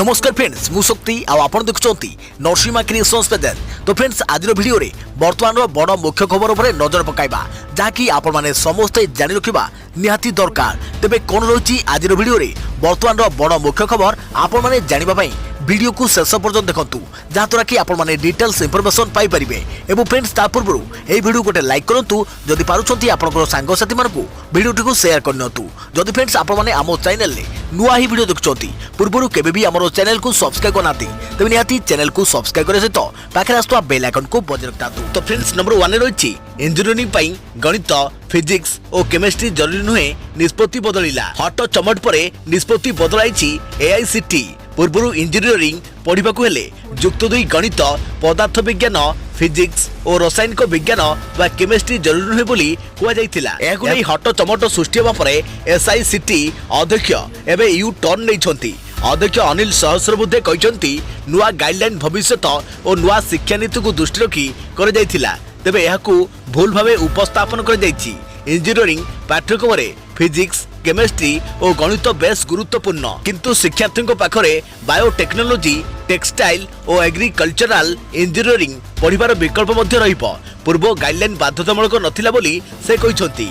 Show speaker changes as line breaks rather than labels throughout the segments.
नमस्कार फ्रेंड्स मु शक्ति आपण देखुंती नरसिंहा क्रिएशंस पेज। तो फ्रेंड्स आज वीडियो रे वर्तमान बड़ मुख्य खबर उपर नजर पकाइबा जहाँकि आपण माने समस्ते जानि रखिबा निहाती दरकार। तेबे कोन रही आज वीडियो रे वर्तमान बड़ मुख्य खबर आपण माने जानिबा पई वीडियो को शेष पर्यंत देखंतु जहाँद्वारा कि आपण माने डिटेल्स इंफॉर्मेशन पाई परिबे। एवं फ्रेंड्स ता पूर्व ए वीडियो गोटे लाइक करंतु जदि पारुछंती आपनकर सांग साथी मानकु वीडियो को शेयर करनतु। जदि फ्रेंड्स आपण माने आमो चैनल ले नुआ ही वीडियो देखुछंती पूर्व केबे भी हमरो चैनल को सब्सक्राइब करनाती तबे निहाती चैनल को सब्सक्राइब करे सहित पाखे आस्तुवा बेल आइकन को बजाय रखतातु। तो फ्रेंड्स नंबर 1 रही इंजीनियरिंग पई गणित फिजिक्स और केमिस्ट्री जरूरी नुहे निष्पत्ति बदलिला। हट चमट परे निष्पत्ति बदलाइछि एआईसीटी। पूर्व इंजीनियरिंग पढ़ा हेले युक्त 2 गणित पदार्थ विज्ञान फिजिक्स और रसायनिक विज्ञान व केमिस्ट्री जरूरी नुहे बोली कुआଯାଇଥିଲା। एहाकु नै हट चमट सृष्टि होबा परे एसआईसीटी अध्यक्ष एबे यू टर्न नैछंती। अध्यक्ष अनिल सहस्रबुद्धे कहते नुआ गाइडलाइन भविष्यत और नुआ शिक्षा नीति को दृष्टि रखी कर जाइथिला। तेबे एहाकु भूल भावे उपस्थापन कर जाइछि। इंजीनियरिंग पाठ्यक्रम फिजिक्स केमिस्ट्री और गणित बेस गुरुत्वपूर्ण किंतु शिक्षार्थी पाखरे बायोटेक्नोलोजी टेक्सटाइल और एग्रीकल्चरल इंजीनियरिंग पढ़िबार विकल्प मध्य रहिबो। पूर्व गाइडलाइन बाध्यतामूलक नथिला बोली से कहिसंती।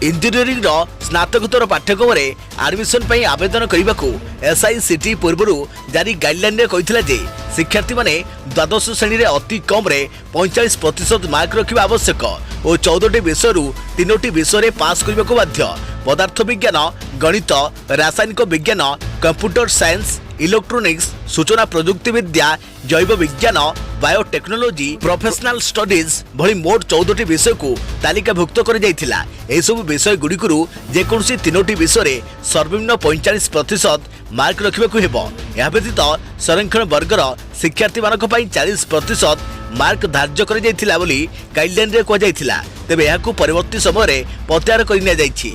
इंजीनियरिंग स्नातकोत्तर पाठ्यक्रम एडमिशन पई आवेदन करने को एसआईसीटी पूर्व जारी गाइडलाइन कहिथिला जे शिक्षार्थी माने द्वादश श्रेणी रे अति कम रे 45% मार्क रखिबा आवश्यक और 14टी विषय 3टी विषय पास करने को बाध्य। पदार्थ विज्ञान गणित रासायनिक विज्ञान कंप्यूटर साइंस इलेक्ट्रोनिक्स सूचना प्रजुक्ति विद्या जैव विज्ञान बायोटेक्नोलोजी प्रोफेशनल स्टडीज भली मोट 14टी विषय को तालिकाभुक्त कर जाइथिला। एहि सब विषय गुड़िकु जेकोसी 3टी विषय सर्वनिम्न 45% मार्क रखिबाकु हेबो। या व्यतीत संरक्षण वर्गर शिक्षार्थी मानक पई 40% मार्क धार्य कर जाइथिला बोली गाइडलाइन रे कह जाइथिला। तेबे याकु परवर्ती समय रे प्रत्याहार कर निया जाइछि।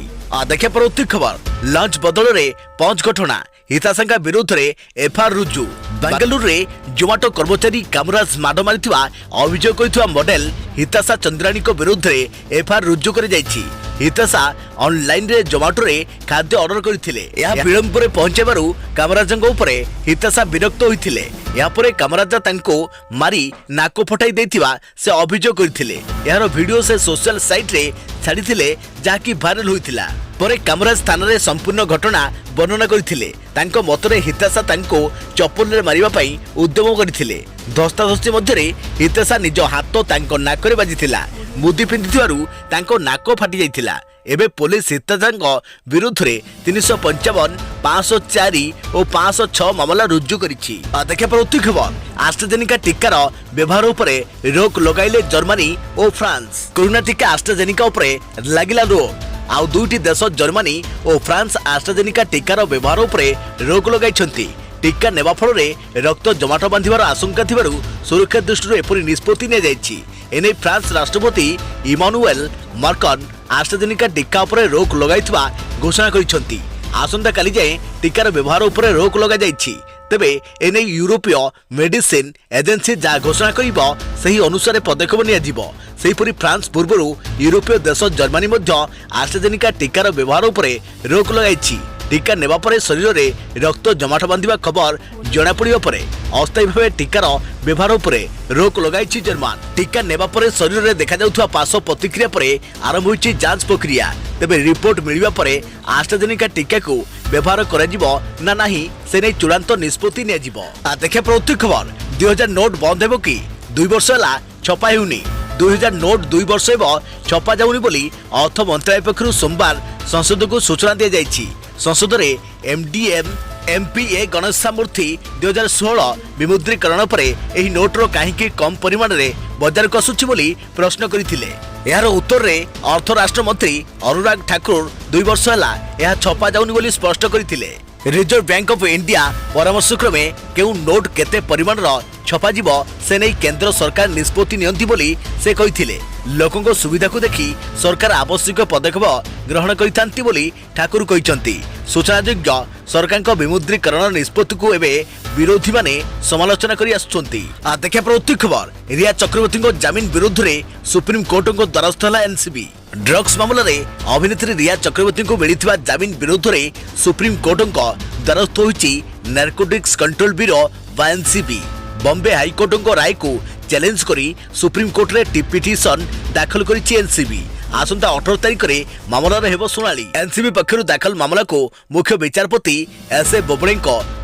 देखिए परवर्ती खबर लंच बदल रे पंच घटना हिताशंका विरोध रे एफआईआर रुजु। बेंगलुरु रे जोमाटो कर्मचारी कामराज माड मारिथिबा अभियोग करिथिबा मॉडल हिताशा चंद्राणी को विरोध रे एफआईआर रुजु कर जाइछि। हिताशा ऑनलाइन रे जोमाटो रे खाद्य ऑर्डर करथिले। या विलंब रे पहुंचेबारु कामराजंग उपरे हिताशा विरक्त होइथिले। या परे कामराजा तांको मारी नाको फटाई देथिबा से अभियोग करथिले। यार वीडियो से सोशल साइट रे छाडिथिले जाकी वायरल होइथिला। परे कामराज स्थान रे संपूर्ण घटना वर्णना करथिले। तांको मतरे हिताशा तांको चप्पल रे मारिबा पई उद्यम करथिले। धस्ताधस्ती मध्यरे हिताशा निज हाथ तांको नाकरे बाजिथिला। मुदी पिंधिथिबारु तांको नाको फाटी जाइथिला। एबे पुलिस हिताशांक विरुद्ध रे 355, 504 और 506 मामला रुजु करिछि। देखिए परवर्ती खबर एस्ट्राजेनेका टीकार व्यवहार उपरे रोक लगाइले जर्मनी और फ्रांस। कोरोना टीका एस्ट्राजेनेका उपरे लागिला रोक। आउ 2टी देश जर्मनी और फ्रांस एस्ट्राजेनेका टीकार व्यवहार उपरे रोक लगाइछंती। टीका नेबा फल रक्त जमाट बांधिबार आशंका थिबारु सुरक्षा दृष्टि एपरि निष्पत्ति ने जाइछि। एने फ्रांस राष्ट्रपति इमानुएल मार्कन एस्ट्राजेनेका टीका उपरे रोक लगाइथिबा घोषणा करिसंती। आसंता काली जाए टीकार व्यवहार उपरे रोक लगा जाइछि। तेबे एने यूरोपीय मेडिसिन एजेंसी जा घोषणा करिबो सही अनुसार पदक्षेप निया जिवो। सेहिपरि फ्रांस पूर्वरु यूरोपीय देश जर्मनी मध्य एस्ट्राजेनेका टीकार व्यवहार उपरे रोक लगाइछि। टीका नेबा परे शरीर रे रक्त जमाट बांधिबा खबर जना पड़िबा परे अस्थायी भावे टीकार व्यवहार उपरे रोक लगाइछि जर्मन। टीका नेबा परे शरीर रे देखा जाउथुवा पार्श्व प्रतिक्रिया परे आरंभ होइछि जांच प्रक्रिया। तेबे रिपोर्ट मिलिबा परे एस्ट्राजेनेका टीका को व्यवहार करा जिवो ना नाही से नै चूड़ांत निष्पत्ति निया जिवो। देखिए प्रवृत्ति खबर 2000 नोट बंद हेबो कि 2 वर्ष हला छपा हेउनी। 2000 नोट 2 वर्ष हेबो छपा जाउनी बोली अर्थ मंत्रालय पक्षरु सोमवार संसद को सूचना दिया जाइछि। संसद रे एमडीएम एमपीए गणेश मूर्ति 2016 विमुद्रीकरण पर एही नोट रो काहेकि कम परिमाण रे बाजार को आसुछि बोली प्रश्न करथिले। यार उत्तर रे अर्थ राष्ट्र मंत्री अनुराग ठाकुर 2 वर्ष हला यह छपा जाउनी बोली स्पष्ट करथिले। रिजर्व बैंक ऑफ इंडिया परामर्श क्रमे केउ नोट केते परिमाण रो छपा जीवो से नै केंद्र सरकार निष्पत्ति नियंती बोली से कहिथिले। लोकों को सुविधा को देखि सरकार आवश्यक पदक्षेप ग्रहण करितांती बोली ठाकुर कहिसंती। सूचनायोग्य सरकार विमुद्रीकरण निष्पत्ति को एबे विरोधी माने समालोचना करि आछुंती। देखिए प्रवृत्ति खबर रिया चक्रवर्ती को जमीन विरुद्ध रे सुप्रीम कोर्ट को द्वारस्थ हला एनसीबी। ड्रग्स मामलें अभिनेत्री रिया चक्रवर्ती को मिलता जमीन विरोध में सुप्रीम कोर्ट द्वारस्थ होती नारकोटिक्स कंट्रोल ब्यूरो व एनसीबी बॉम्बे हाईकोर्ट राय को चैलेंज करी सुप्रीम कोर्ट रे पिटिशन दाखल करिछि एनसीबी। आसंता 18 तारिख में मामलार हेब शुणाणी। एनसीबी पक्षर दाखल मामला को मुख्य विचारपति एस ए बोबड़े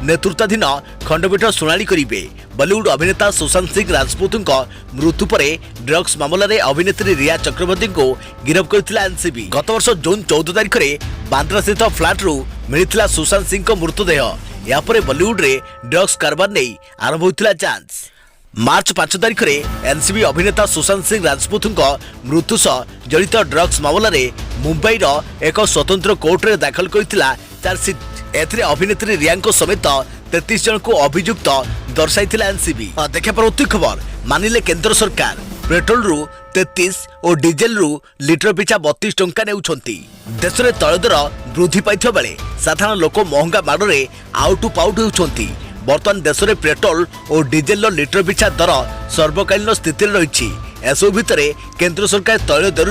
नेतृत्वाधीन खंडपीठ शुणाणी करेंगे। बॉलीवुड अभिनेता सुशांत सिंह राजपूत मृत्यु पर ड्रग्स मामलें अभिनेत्री रिया चक्रवर्ती को गिरफ्त करथिला एनसीबी। गत वर्ष जून 14 तारिख में बांद्रा स्थित फ्लैट रु मिलिथिला सुशांत सिंह मृतदेह। यापर बॉलीवुड रे ड्रग्स कारबार नहीं आरंभ होता जांच। मार्च 5 तारिख में एनसीबी अभिनेता सुशांत सिंह राजपूत मृत्यु सह जड़ित ड्रग्स मामलें मुंबई एक स्वतंत्र कोर्ट रे दाखल करथिला चार्जसीट। एथिरे अभिनेत्री रिया समेत 33 जन को अभियुक्त दर्शाइथिला एनसीबी। देखा परवर्ती खबर मानिले केंद्र सरकार पेट्रोल रु 33 और डीजेल रु लिटर पिछा 32 टंका नेउछंती। देश में तैल दर वृद्धि पाइथिबा बेले साधारण लोक महंगा माड़े आउट पाउट होउछंती। बर्तमान देश में पेट्रोल और डीजेल लिटर पिछा दर सर्वकालीन स्थिति रही। एसबू भितर केंद्र सरकार तैल दर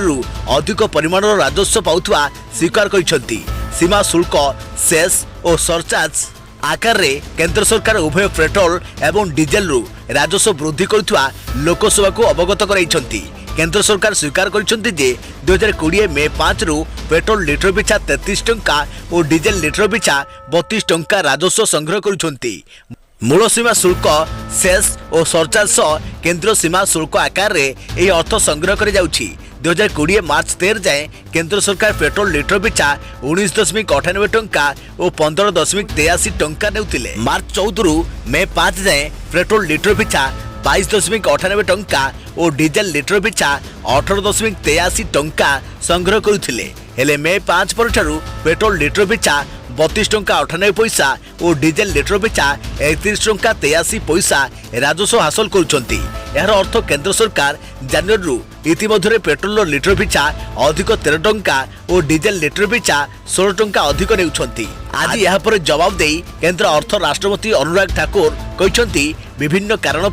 अधिक परिमाण राजस्व पाउथुआ स्वीकार करिसेंती। सीमा शुल्क सेस और सरचार्ज आकार रे केंद्र सरकार उभय पेट्रोल एवं डीजेल रु राजस्व वृद्धि करुवा लोकसभा को अवगत कराइछंती। केंद्र सरकार स्वीकार करिसेंती जे 2020 मे 5 रु पेट्रोल लिटर पिछा 33 टंका और डीजेल लिटर पिछा 32 टंका राजस्व संग्रह करुछंती। मूल सीमा शुल्क सेस और सरचार्ज सह केंद्र सीमा शुल्क आकार रे एही अर्थ संग्रह कर जाउछि। 2020 मार्च 13 जाए केंद्र सरकार पेट्रोल लिटर पिछा 19.98 टंका और 15.83 टंका नेउतिले। मार्च 14 रु मे 5 जाए पेट्रोल लिटर पिछा 22.98 टंका और डीजेल लिटर पिछा 18.83 टंका संग्रह करुथिले। हेले मे 5 परठारु पेट्रोल लिटर पिछा 32 टंका 98 पैसा और डीजेल लिटर पिछा 31 टंका 83 पैसा राजस्व हासिल करुछंती। यार अर्थ केंद्र सरकार जनवरी रु इतिमध्य पेट्रोल लिटर पिछा अधिक 13 टंका और डीजेल लिटर पिछा 16 टंका अधिक नेउछंती। आज यहाँ पर जवाब दे केंद्र अर्थ राष्ट्रपति अनुराग ठाकुर कहते विभिन्न कारण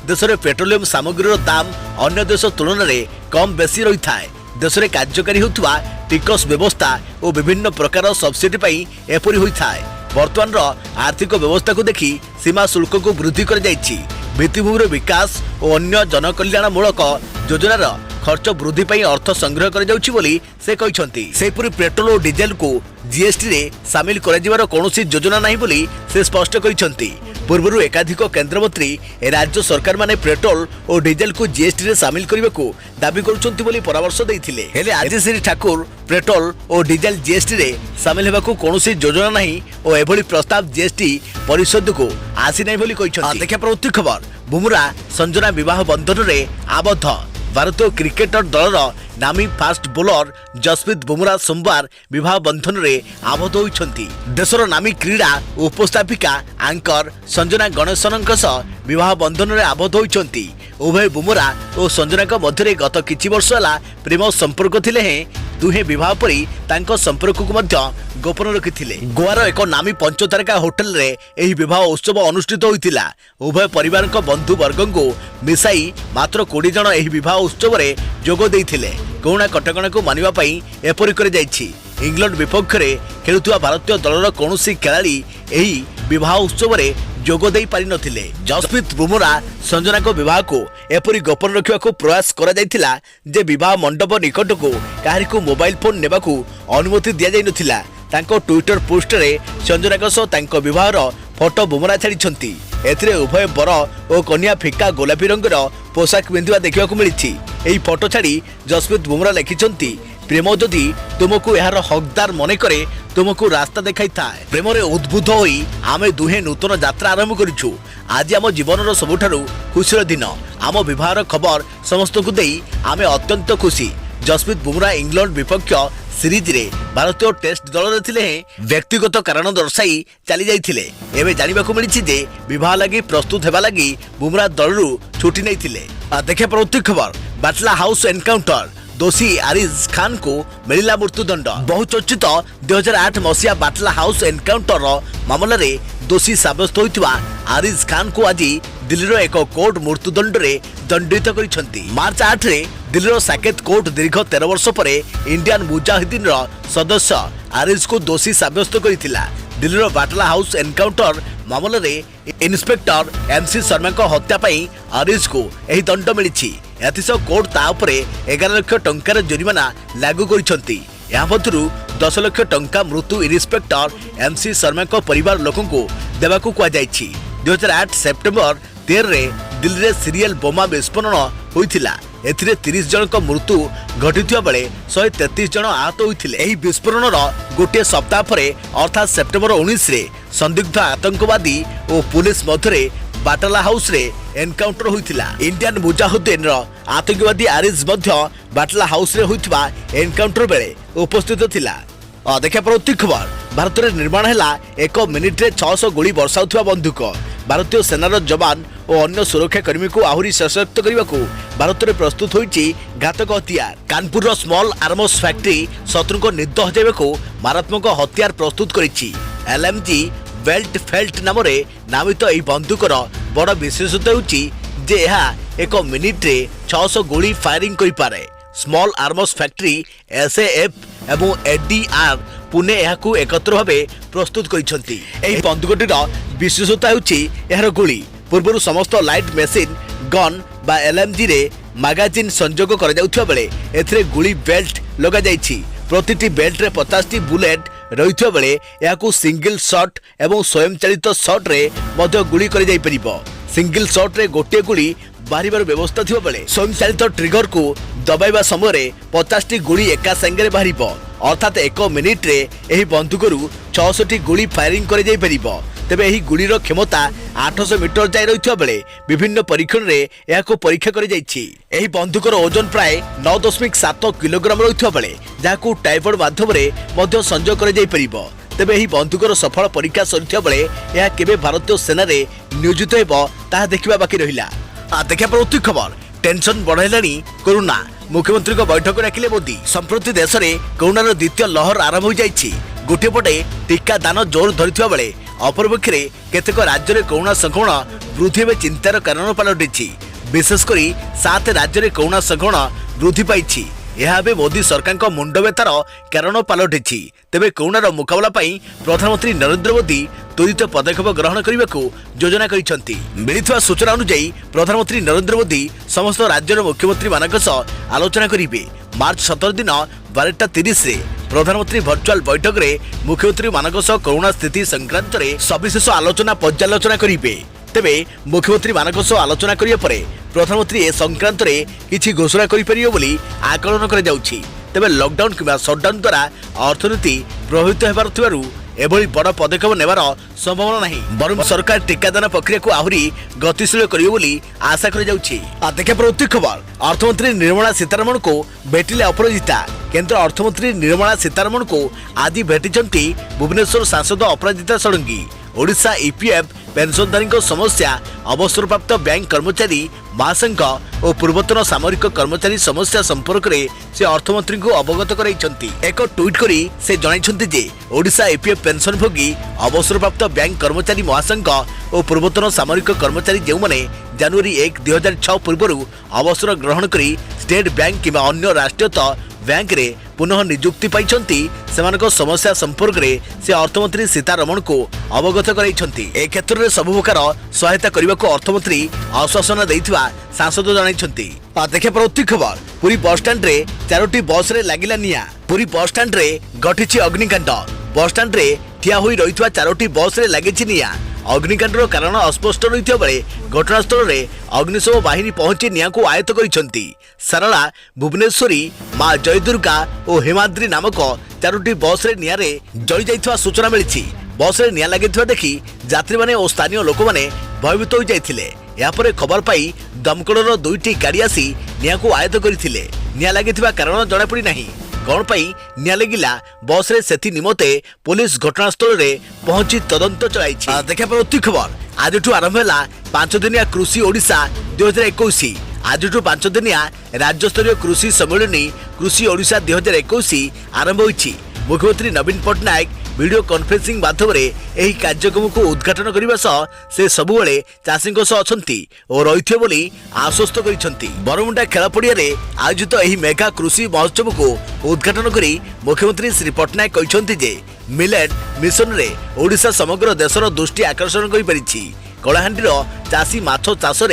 देश में पेट्रोलियम सामग्री दाम अन्य देश तुलन में कम बेसी रही है। देश में कार्यकारी होता टिकस व्यवस्था और विभिन्न प्रकार सब्सिडी पाई एपरी होता है। वर्तमान आर्थिक व्यवस्था को देखि सीमा शुल्क को वृद्धि कर जाइछि। भित्तिभूमि विकास और अन्य जनकल्याणमूलक योजनार खर्च वृद्धि पाई अर्थ संग्रह कर जाउछि बोली से कहिसंती। सेपुरी पेट्रोल और डीजेल को जीएसटी रे शामिल कर जिवार कोनोसी योजना नाही बोली से स्पष्ट कहिसंती। पूर्व एकाधिक केंद्र मंत्री राज्य सरकार माने पेट्रोल और डीजेल को जीएसटी रे शामिल करने को दाबी करुछंती बोली परामर्श देइथिले। हेले आज श्री ठाकुर पेट्रोल और डीजेल जीएसटी रे शामिल हेबाकू कोनोसी योजना नाही और एभली प्रस्ताव जीएसटी परिषद को आसी नाही बोली कहिसंती। देखा परवर्ती खबर बुमरा संजना विवाह बंधन रे आबद्ध। भारतीय क्रिकेटर दलर नामी फास्ट बोलर जसप्रीत बुमरा सोमवार विवाह बंधन रे आबद्ध होइछंती। देशर नामी क्रीड़ा उपस्थापिका आंकर संजना गणेशन विवाह बंधन रे आबद्ध होइछंती। उभय बुमरा और संजना मध्य गत किछि वर्ष होला प्रेम संपर्क थिले हैं। दुहे विवाह परी तांको संपर्क को मध्य गोपन रखिथिले। गोवार एक नामी पंचतारका होटल रे एही विवाह उत्सव अनुष्ठित होइतिला। उभय परिवार को बंधु वर्ग को मिसाई मात्र 20 जन एही विवाह उत्सव रे जोग देइथिले। कोरोना कटकणा को मानिबा पई एपरि करे जाइछि। इंग्लैंड विपक्ष रे खेलुवा भारतीय दलर कोनोसी खेलाड़ी एही विवाह उत्सव रे जोग देई पारि नथिले। जसप्रीत बुमरा संजना को विवाह को एपरि गोपन रखिबा को प्रयास करा जाइतिला जे विवाह मंडप निकट को काहरी को मोबाइल फोन नेबा को अनुमति दिया जाई नथिला। तांको ट्विटर पोस्ट रे संजना को सो तांको विवाहर फोटो बुमरा छाड़ी। एथिरे उभय बर और कन्या फिका गोलापी रंगर पोशाक पिंधिबा देखा मिली। एही फोटो छाड़ी जसप्रीत बुमरा लिखिछंती प्रेम जदि तुमको यार हकदार मन करे तुमको रास्ता देखाई थाए। प्रेम रे उद्बुद्ध होई आमे दुहे नूतन यात्रा आरंभ करिछु। आज आम जीवन सबुठारु खुशीर दिन। आम विवाहर खबर समस्त को देई आमे अत्यंत खुशी। जसप्रीत बुमरा इंग्लैंड विपक्ष सीरीज रे भारतीय टेस्ट दल रे थिले व्यक्तिगत कारण दर्शाई चली जाइथिले। एबे जानिबा को मिलिछि जे विवाह लागि प्रस्तुत हेबा लागि बुमरा दलरु छुट्टी नै थिले। देखे परवर्ती खबर बाटला हाउस एनकाउंटर दोषी आरिज खान को मिला मृत्युदंड। बहुचर्चित 2008 मसीहा बाटला हाउस एनकाउंटर मामला रे दोषी साब्यस्त होइतिबा आरिज खान को आज दिल्ली रो एक कोर्ट मृत्युदंड रे दंडित करिसंती। मार्च 8 रे दिल्लीर साकेत कोर्ट दीर्घ 13 वर्ष पर इंडियन मुजाहिदीन सदस्य आरिज को दोषी साब्यस्त करथिला। दिल्लीर बाटला हाउस एनकाउंटर मामला रे इन्स्पेक्टर एमसी शर्मा को हत्या पाई आरिज को एही दंड मिली। एथिसह कोर्ट ता उपरे 11 लाख टंकार जुर्माना लागू करिसंती। या मध्यरु 10 लाख टंका मृत्यु इन्स्पेक्टर एमसी शर्मा को परिवार लोकों को देवाकू कुआ जायछि। 2008 सेप्टेम्बर 13 रे दिल्ली रे सीरियल बोमा विस्फोरण होइथिला। एथिरे 30 जन को मृत्यु घटिथिया बेले 133 जन आहत होइथिले। एही विस्फोरणर गोटे सप्ताह परे अर्थात सेप्टेम्बर 19 रे संदिग्ध आतंकवादी और पुलिस मध्यरे बाटला हाउस रे एनकाउंटर होइथिला। इंडियन मुजाहिदीन आतंकवादी आरिज मध्य बाटला हाउस रे होइथिबा एनकाउंटर बेले उपस्थित थिला। देखा परवर्ती खबर भारत में निर्माण है 1 मिनिट रे 600 गोली बर्षाउथुवा बंदूक। भारतीय सेनार जवान और अन्य सुरक्षा कर्मी को आहरी सशक्त करने को भारत में प्रस्तुत होइछि घातक हथियार। कानपुर स्मॉल आर्मर्स फैक्ट्री शत्रु को निद हजाइबा को मारात्मक हथियार प्रस्तुत करिछि। एलएमजी वेल्ट फेल्ट नाम नामित यह बंदूकर बड़ विशेषता होछि जे यह 1 मिनिट रे 600 गोली फायरिंग करि पारे। स्मॉल आर्मर्स फैक्ट्री एसएएफ एवं एडीआर पुणे यहाकू एकत्र भावे प्रस्तुत करिसंती। एही बंदूकटीर विशेषता होछि एहार गोली पूर्व समस्त लाइट मेसिन गन बा एलएमजी रे मैगजीन संजोग करा जाउथबा बेले एथिरे गोली बेल्ट लगा जाइछि। प्रतिटी बेल्ट रे 50 टी बुलेट रहिथबा बेले यहाकू सिंगल शॉट एवं स्वयं चालित शॉट रे मध्य गोली करि जाई परिबो। सिंगल शॉट रे गोटे गोली बाहर व्यवस्था थिबा बेले स्वयं चालित ट्रिगर को दबाइबा समय 50 टी गोली एका संगे बाहर अर्थात 1 मिनिट रे एही बंदूकरू 600 टी गोली फायरिंग करि जाई परिबो। तेबे एही गोलीर क्षमता 800 मीटर जाय रहिथबा बेले विभिन्न परीक्षण रे याको परीक्षा करि जाइछि। एही बंदूकर ओजन प्राय 9.7 किलोग्राम रहिथबा बेले जाको टाइफॉइड माध्यम रे मध्य संजोग करि जाई परिबो। तेबे एही बंदूकर सफल परीक्षा सरिथबा बेले या केबे भारतीय सेना रे नियोजित हेबो ताहा देखिबा बाकी रहिला। देखा परवर्ती खबर टेंशन बढ़ाइलानी कोरोना। मुख्यमंत्री को बैठक डाकिले मोदी। संप्रति देश में कोरोनार द्वितीय लहर आरंभ हो जाइछि। गोटे पटे टीका दान जोर धरिथिबा बेले अपरपक्षे केतेक राज्य में कोरोना संक्रमण वृद्धि में चिंतार कारण पलटिछि। विशेषकर 7 राज्य में कोरोना संक्रमण वृद्धि पाइछि। यह मोदी सरकार को मुंड व्यथार कारण पलटिछि। तेबे कोरोनार मुकाबला पाई प्रधानमंत्री नरेंद्र मोदी त्वरित पदक्षेप ग्रहण करने को योजना करिसंती। मिलिଥିବା सूचना अनुसार प्रधानमंत्री नरेंद्र मोदी समस्त राज्यर मुख्यमंत्री मानक सह आलोचना करिवे। मार्च 17 दिन 12:30 रे प्रधानमंत्री वर्चुअल बैठक रे मुख्यमंत्री मानक सह कोरोना स्थिति संक्रांत रे सविशेष आलोचना पर्यालोचना करिवे। तेबे मुख्यमंत्री मानक सह आलोचना करिया परे प्रधानमंत्री ए संक्रांत रे किछि घोषणा करि परियो बोली आकलन करा जाउछि। तेबे लॉकडाउन किबा शटडाउन द्वारा अर्थनीति प्रभावित हेबार थिबारु एभली बड़ पदक्षेप नेबार संभावना नहीं। बरं सरकार टीकादान प्रक्रिया को आहरी गतिशील करियो बोली आशा करि जाउछि। देखा परवर्ती खबर अर्थमंत्री निर्मला सीतारमण को भेटिले अपराजिता। केंद्र अर्थमंत्री निर्मला सीतारमण को आदि भेटिचंती भुवनेश्वर सांसद अपराजिता षडंगी। ओडिशा ईपीएफ पेंशनधारी समस्या अवसरप्राप्त बैंक कर्मचारी महासंघ और पूर्वतन सामरिक कर्मचारी समस्या संपर्क में से अर्थमंत्री को अवगत कराइछंती। एक ट्वीट करी से जणाइछंती जे ओडिशा ईपीएफ पेंशन भोगी अवसरप्राप्त बैंक कर्मचारी महासंघ और पूर्वतन सामरिक कर्मचारी जो माने जनवरी 1 2006 पूर्व अवसर ग्रहण करी स्टेट बैंक कि अन्य राष्ट्रीयता बैंक रे पुनः नियुक्ति पाइछंती सेमानको समस्या संपर्क रे से अर्थमंत्री सीतारमण को अवगत कराइछंती। ए क्षेत्र रे सब प्रकार सहायता करबा को अर्थमंत्री आश्वासन दैथिबा सांसद जणाइछंती। देखा परवर्ती खबर पुरी बस स्टैंड रे 4टी बस रे लागिला निया। पुरी बस स्टैंड रे घटिछि अग्निकांड। बस स्टैंड रे ठिया होई रहितवा 4टी बस रे लागिछि निया। अग्निकांडर कारण अस्पष्ट रहितबा बेले घटनास्थल रे अग्निशम बाहिनी पहुंची निया को आयत्त करिसंती। सारला भुवनेश्वरी मां जयदुर्गा और हेमाद्री नामक 4टी बस रे निया रे जळि जाइतवा सूचना मिलिछि। बस रे निया लागितवा देखि यात्री माने और स्थानीय लोक माने भयभीत हो जाइथिले। या परे खबर पाई दमकलर 2टी गाड़ी आसी निया को आयत्त करिथिले। निया लागितवा कारण जणा पड़ी नाही। कौन पाई निया लगिला बस रे सेथि निमते पुलिस घटनास्थल रे पहुंची तदंत चलाइछि। देखा परवर्ती खबर आज आरंभ है 5 दिनिया कृषि ओडिशा 2021। आज 5 दिनिया राज्य स्तरीय कृषि सम्मेलन कृषि ओडिशा 2021 आरंभ होइछि। मुख्यमंत्री नवीन पट्टनायक वीडियो कॉन्फ्रेंसिंग माध्यम एही कार्यक्रम को उद्घाटन करने सह से सबुबले चाषी अछंती और रही बोली आश्वस्त करिसेंती। बरमुंडा खेल पड़िया आयोजित एही मेगा कृषि महोत्सव को उद्घाटन करी मुख्यमंत्री श्री पट्टनायक कहिसेंती जे मिलेट मिशन रे ओडिशा समग्र देशर दृष्टि आकर्षण करि परिछि। कलाहांडीर चाषी माछ चाष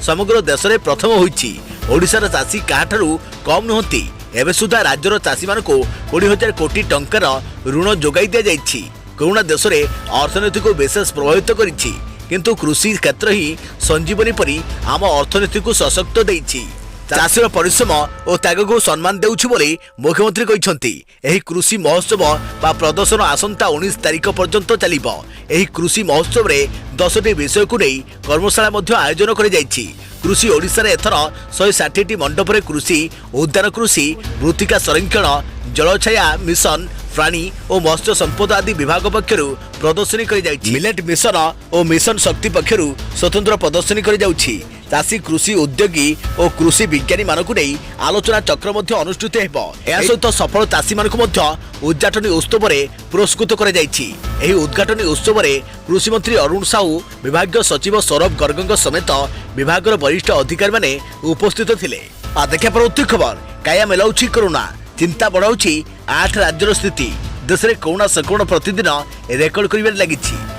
समग्र देश में प्रथम होइछि। ओडिशार चाषी काहाठारु कम नुहंती। एबे सुधा राज्यर चाषी मानक 20,000 कोटी टंकार ऋण जोगाई दिया जाइछि। कोरोना देश में अर्थनीति को विशेष प्रभावित करिछि, किंतु कृषि क्षेत्र ही संजीवनी परी आम अर्थनीति को सशक्त देइछि। चाषीर परिश्रम और त्याग को सम्मान देउछि बोली मुख्यमंत्री कहिसेंती। एही कृषि महोत्सव बा प्रदर्शन आसंता 19 तारिख पर्यंत चलिबो। एही कृषि महोत्सव रे 10टी विषय को नहीं कर्मशाला मध्य आयोजन करि जाइछि। कृषि ओडिशा रे एथर 160टी मंडप रे कृषि उद्यान कृषि मृत्तिका संरक्षण जलछाया मिशन प्राणी और मत्स्य संपदा आदि विभाग पक्षर प्रदर्शनी करि जाइछि। मिलेट मिशन और मिशन शक्ति पक्षर स्वतंत्र प्रदर्शनी करि जाउछि। चाषी कृषि उद्योगी और कृषि विज्ञानी मानक नहीं आलोचना चक्र मध्य अनुष्ठित हेबो। एहा सहित सफल चाषी मानक मध्य उद्घाटनी उत्सव रे पुरस्कृत करा जाइछि। एही उद्घाटनी उत्सव रे कृषि मंत्री अरुण साहू, विभागीय सचिव सौरभ गर्गଙ୍କ समेत विभागर वरिष्ठ अधिकारी माने उपस्थित थिले। देखा परवर्ती खबर काया मेलाउछि कोरोना, चिंता बढ़ाउछि 8 राज्यर स्थिति। देश में कोरोना संक्रमण प्रतिदिन रेकर्ड कर लगी।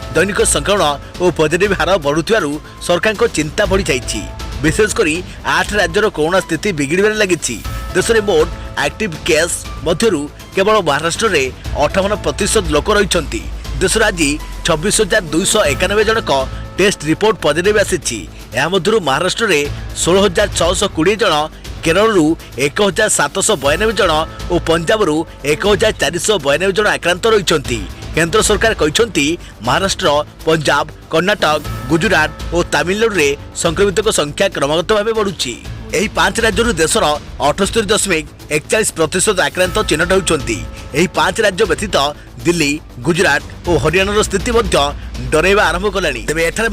दैनिक संक्रमण और पॉजिटिव हार बढ़ुथिबारु सरकार को चिंता बढ़ी जाइछि। विशेषकर 8 राज्यर कोरोना स्थिति बिगिड़बार लगी। देश में मोट एक्टिव केस मध्यरु केवल महाराष्ट्र में 58% लोक रही। देश में आज 26,291 जनक टेस्ट रिपोर्ट पॉजिटिव आसी। महाराष्ट्र में 16,620 जन, केरल 1,792 जन और पंजाब 1,492 जन आक्रांत रही। केंद्र सरकार कहते महाराष्ट्र, पंजाब, कर्णाटक, गुजरात और तमिलनाडु रे संक्रमितों संख्या क्रमगत भाव बढ़ुची। एही 5 राज्य देशर 78.41% आक्रांत चिन्हट होती। 5 राज्य व्यतीत दिल्ली, गुजरात और हरियाणार स्थिति डरैवा आरंभ कलानी। तेज एठारे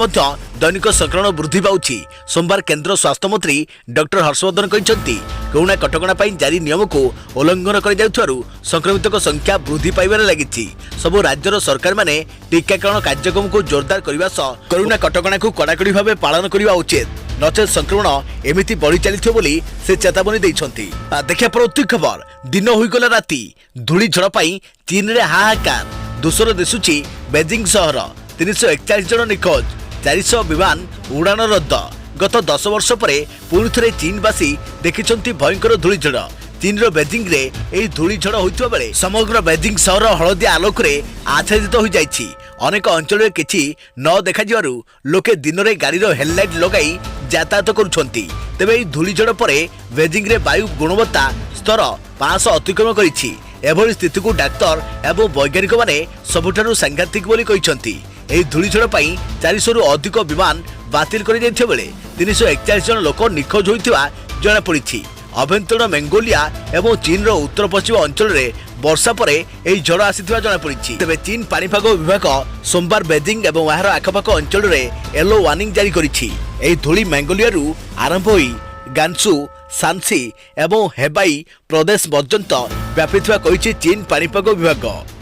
दैनिक संक्रमण वृद्धि पाउछि। सोमवार केंद्र स्वास्थ्य मंत्री डॉक्टर हर्षवर्धन कहते कोरोना कटकणा जारी नियम को उल्लंघन कर संक्रमितों संख्या वृद्धि पाइबार लगी। सबु राज्यर सरकार माने टीकाकरण कार्यक्रम को जोरदार करने सह कोरोना कटकणा को कड़ाकड़ी भाव पालन करने उचित, नचेत संक्रमण एमिति बढ़ी चली बोली से चेतावनी देइछंती। देखा परवर्ती खबर दिन होइगला राति धूली झड़ पाई चीन रे हाहाकार। दूसर दिशुची बेजिंग सहर 341 जन निखोज, 400 विमान उड़ान रद्द। गत 10 वर्ष पर पुणी थे चीनवासी देखिछंती भयंकर धूलीझड़। चीन रो बेजिंग रे एही धूलीझड़ होइतबा बेले समग्र बेजिंग सहर हलदिया आलोक रे आच्छादित हो जाइछि। अनेक अंचल किछि न देखा जिवारु लोके दिन में गाड़ी हेडलाइट लगाई यातायात करुछंती। तेबे एही धूलीझड़ पर बेजिंग रे वायु गुणवत्ता स्तर 500 अतिक्रमण करिछि। एभली स्थिति को डाक्तर एवं वैज्ञानिक माने सबुठारु सांघातिक बोली कहिसंती। एही धूलीझड़ पई 400 रु अधिक विमान बातिल करि दैथिबा बेले 341 जन लोक निखोज होइथिबा जणा पड़िछि। अभ्यंतरण मंगोलिया एवं चीन रो उत्तर पश्चिम अंचल रे वर्षा पर एही झड़ आसीथिबा जणा पड़िछि। तेबे चीन पाणीपाग विभाग सोमवार बेजिंग एवं एहार आखपाख अंचल रे येलो वार्निंग जारी करिछि। एही धूली मंगोलिया रु आरंभ होई गांसू, सांसी एवं हेबाई प्रदेश पर्यंत व्यापीथिबा कहिछि चीन पाणीपाग विभाग।